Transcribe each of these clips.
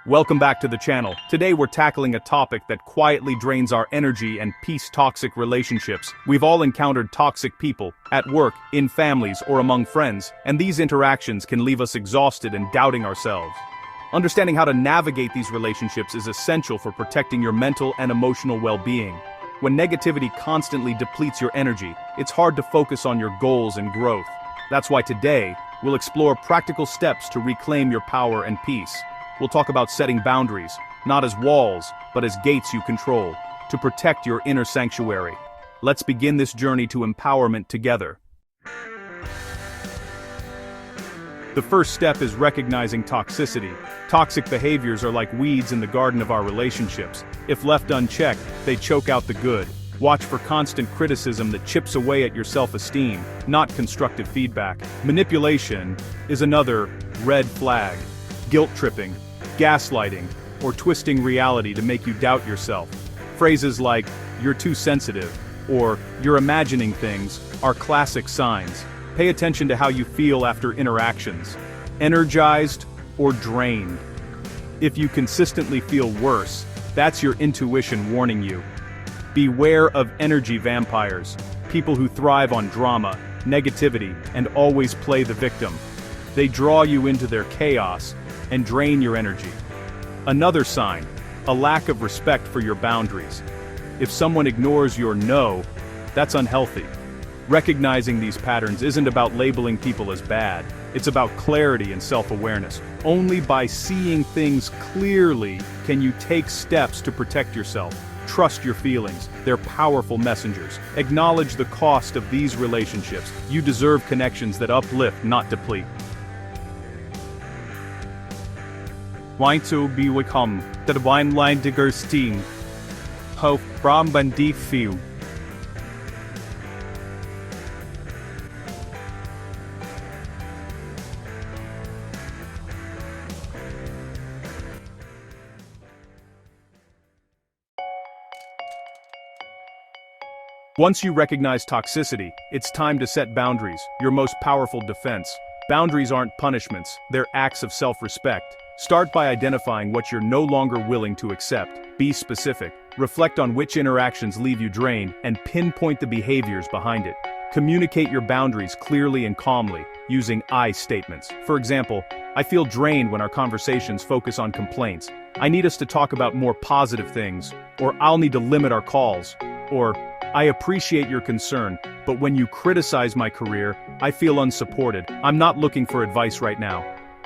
Welcome back to the channel. Today we're tackling a topic that quietly drains our energy and peace: toxic relationships. We've all encountered toxic people, at work, in families, or among friends, and these interactions can leave us exhausted and doubting ourselves. Understanding how to navigate these relationships is essential for protecting your mental and emotional well-being. When negativity constantly depletes your energy, it's hard to focus on your goals and growth. That's why today, we'll explore practical steps to reclaim your power and peace. We'll talk about setting boundaries, not as walls, but as gates you control, to protect your inner sanctuary. Let's begin this journey to empowerment together. The first step is recognizing toxicity. Toxic behaviors are like weeds in the garden of our relationships. If left unchecked, they choke out the good. Watch for constant criticism that chips away at your self-esteem, not constructive feedback. Manipulation is another red flag. Guilt-tripping, gaslighting, or twisting reality to make you doubt yourself. Phrases like, "you're too sensitive," or "you're imagining things," are classic signs. Pay attention to how you feel after interactions. Energized or drained. If you consistently feel worse, that's your intuition warning you. Beware of energy vampires, people who thrive on drama, negativity, and always play the victim. They draw you into their chaos and drain your energy. Another sign, a lack of respect for your boundaries. If someone ignores your no, that's unhealthy. Recognizing these patterns isn't about labeling people as bad, it's about clarity and self-awareness. Only by seeing things clearly can you take steps to protect yourself. Trust your feelings, they're powerful messengers. Acknowledge the cost of these relationships. You deserve connections that uplift, not deplete. Want to be welcome, that wine line digger steam. Hope from Bundy Field. Once you recognize toxicity, it's time to set boundaries, your most powerful defense. Boundaries aren't punishments, they're acts of self-respect. Start by identifying what you're no longer willing to accept. Be specific. Reflect on which interactions leave you drained, and pinpoint the behaviors behind it. Communicate your boundaries clearly and calmly, using I statements. For example, "I feel drained when our conversations focus on complaints. I need us to talk about more positive things," or "I'll need to limit our calls," or "I appreciate your concern, but when you criticize my career, I feel unsupported. I'm not looking for advice right now."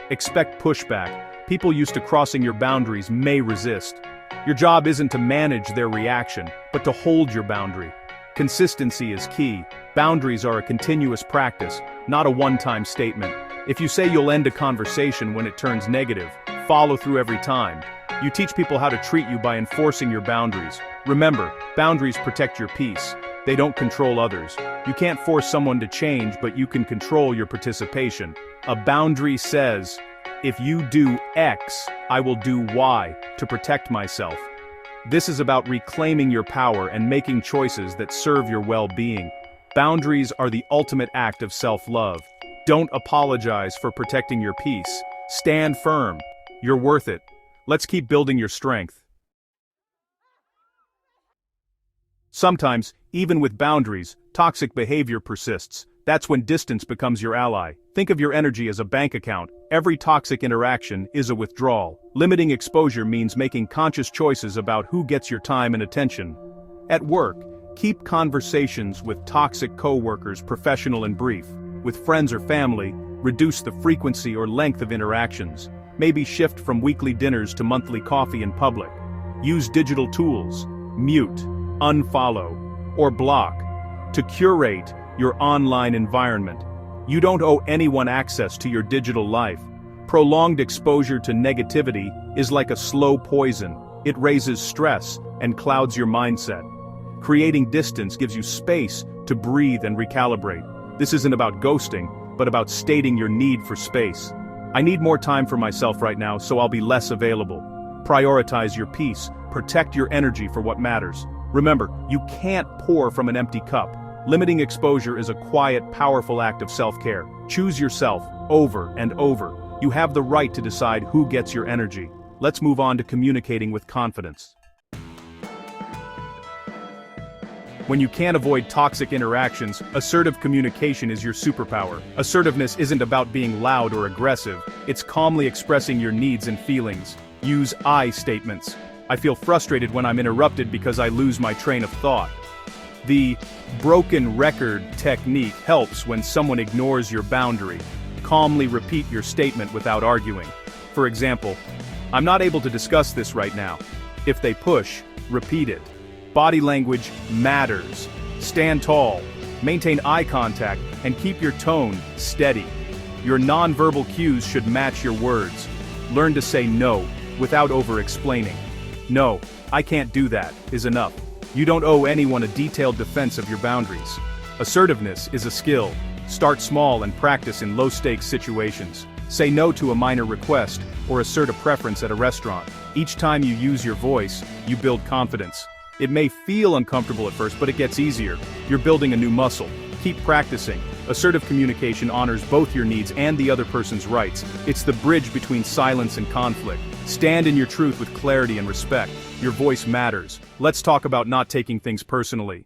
Expect pushback. People used to crossing your boundaries may resist. Your job isn't to manage their reaction, but to hold your boundary. Consistency is key. Boundaries are a continuous practice, not a one-time statement. If you say you'll end a conversation when it turns negative, follow through every time. You teach people how to treat you by enforcing your boundaries. Remember, boundaries protect your peace. They don't control others. You can't force someone to change, but you can control your participation. A boundary says, "If you do X, I will do Y to protect myself." This is about reclaiming your power and making choices that serve your well-being. Boundaries are the ultimate act of self-love. Don't apologize for protecting your peace. Stand firm. You're worth it. Let's keep building your strength. Sometimes, even with boundaries, toxic behavior persists. That's when distance becomes your ally. Think of your energy as a bank account. Every toxic interaction is a withdrawal. Limiting exposure means making conscious choices about who gets your time and attention. At work, keep conversations with toxic coworkers professional and brief. With friends or family, reduce the frequency or length of interactions. Maybe shift from weekly dinners to monthly coffee in public. Use digital tools, mute, unfollow, or block, to curate your online environment. You don't owe anyone access to your digital life. Prolonged exposure to negativity is like a slow poison. It raises stress and clouds your mindset. Creating distance gives you space to breathe and recalibrate. This isn't about ghosting, but about stating your need for space. "I need more time for myself right now, so I'll be less available." Prioritize your peace. Protect your energy for what matters. Remember, you can't pour from an empty cup. Limiting exposure is a quiet, powerful act of self-care. Choose yourself, over and over. You have the right to decide who gets your energy. let's move on to communicating with confidence. When you can't avoid toxic interactions, assertive communication is your superpower. Assertiveness isn't about being loud or aggressive, it's calmly expressing your needs and feelings. Use I statements. I feel frustrated when I'm interrupted because I lose my train of thought. The broken record technique helps when someone ignores your boundary. Calmly repeat your statement without arguing. For example, I'm not able to discuss this right now. If they push, repeat it. Body language matters. Stand tall, maintain eye contact, and keep your tone steady. Your nonverbal cues should match your words. Learn to say no without over-explaining. No, I can't do that is enough. You don't owe anyone a detailed defense of your boundaries. Assertiveness is a skill. Start small and practice in low-stakes situations. Say no to a minor request or assert a preference at a restaurant. Each time you use your voice, you build confidence. It may feel uncomfortable at first, but it gets easier. You're building a new muscle. Keep practicing. Assertive communication honors both your needs and the other person's rights. It's the bridge between silence and conflict. Stand in your truth with clarity and respect. Your voice matters. Let's talk about not taking things personally.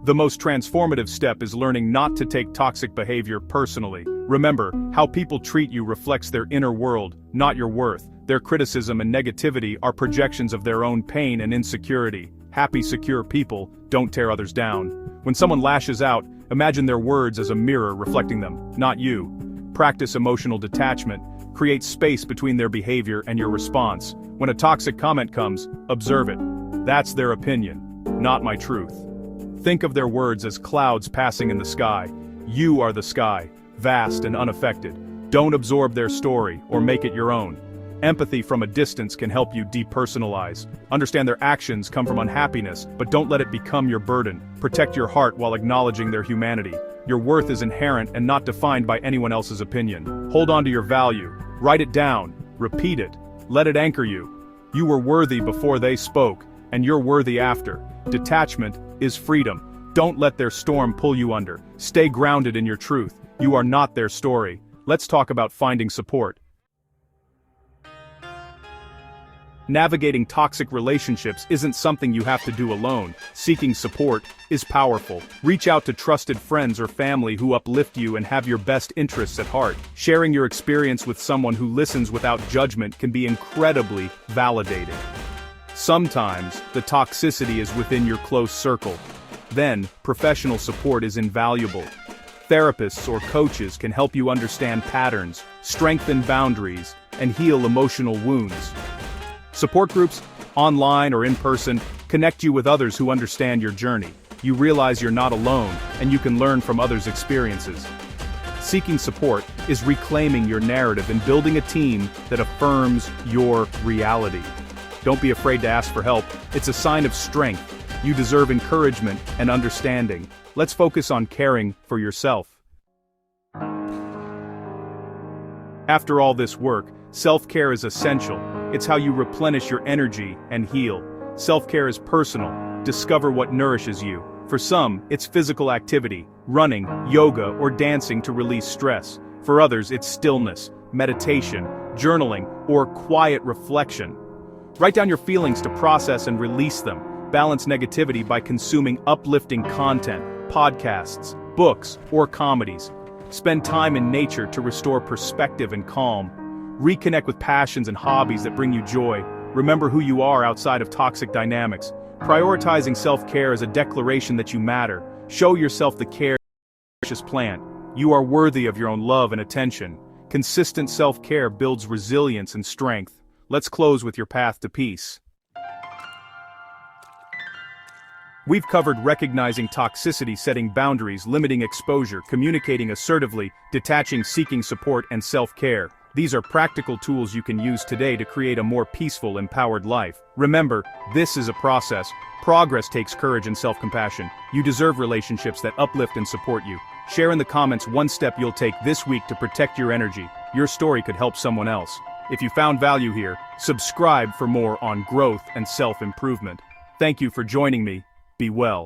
The most transformative step is learning not to take toxic behavior personally. Remember, how people treat you reflects their inner world, not your worth. Their criticism and negativity are projections of their own pain and insecurity. Happy, secure people don't tear others down. When someone lashes out, imagine their words as a mirror reflecting them, not you. Practice emotional detachment. Create space between their behavior and your response. When a toxic comment comes, observe it. That's their opinion, not my truth. Think of their words as clouds passing in the sky. You are the sky, vast and unaffected. Don't absorb their story or make it your own. Empathy from a distance can help you depersonalize. Understand their actions come from unhappiness, but don't let it become your burden. Protect your heart while acknowledging their humanity. Your worth is inherent and not defined by anyone else's opinion. Hold on to your value. Write it down. Repeat it. Let it anchor you. You were worthy before they spoke, and you're worthy after. Detachment is freedom. Don't let their storm pull you under. Stay grounded in your truth. You are not their story. Let's talk about finding support. Navigating toxic relationships isn't something you have to do alone. Seeking support is powerful. Reach out to trusted friends or family who uplift you and have your best interests at heart. Sharing your experience with someone who listens without judgment can be incredibly validating. Sometimes, the toxicity is within your close circle. Then, professional support is invaluable. Therapists or coaches can help you understand patterns, strengthen boundaries, and heal emotional wounds. Support groups, online or in person, connect you with others who understand your journey. You realize you're not alone, and you can learn from others' experiences. Seeking support is reclaiming your narrative and building a team that affirms your reality. Don't be afraid to ask for help. It's a sign of strength. You deserve encouragement and understanding. Let's focus on caring for yourself. After all this work, self-care is essential. It's how you replenish your energy and heal. Self-care is personal. Discover what nourishes you. For some, it's physical activity, running, yoga, or dancing to release stress. For others, it's stillness, meditation, journaling, or quiet reflection. Write down your feelings to process and release them. Balance negativity by consuming uplifting content, podcasts, books, or comedies. Spend time in nature to restore perspective and calm. Reconnect with passions and hobbies that bring you joy. Remember who you are outside of toxic dynamics. Prioritizing self-care is a declaration that you matter. Show yourself the care precious plant. You are worthy of your own love and attention. Consistent self-care builds resilience and strength. Let's close with your path to peace. We've covered recognizing toxicity, setting boundaries, limiting exposure, communicating assertively, detaching, seeking support, and self-care. These are practical tools you can use today to create a more peaceful, empowered life. Remember, this is a process. Progress takes courage and self-compassion. You deserve relationships that uplift and support you. Share in the comments one step you'll take this week to protect your energy. Your story could help someone else. If you found value here, subscribe for more on growth and self-improvement. Thank you for joining me. Be well.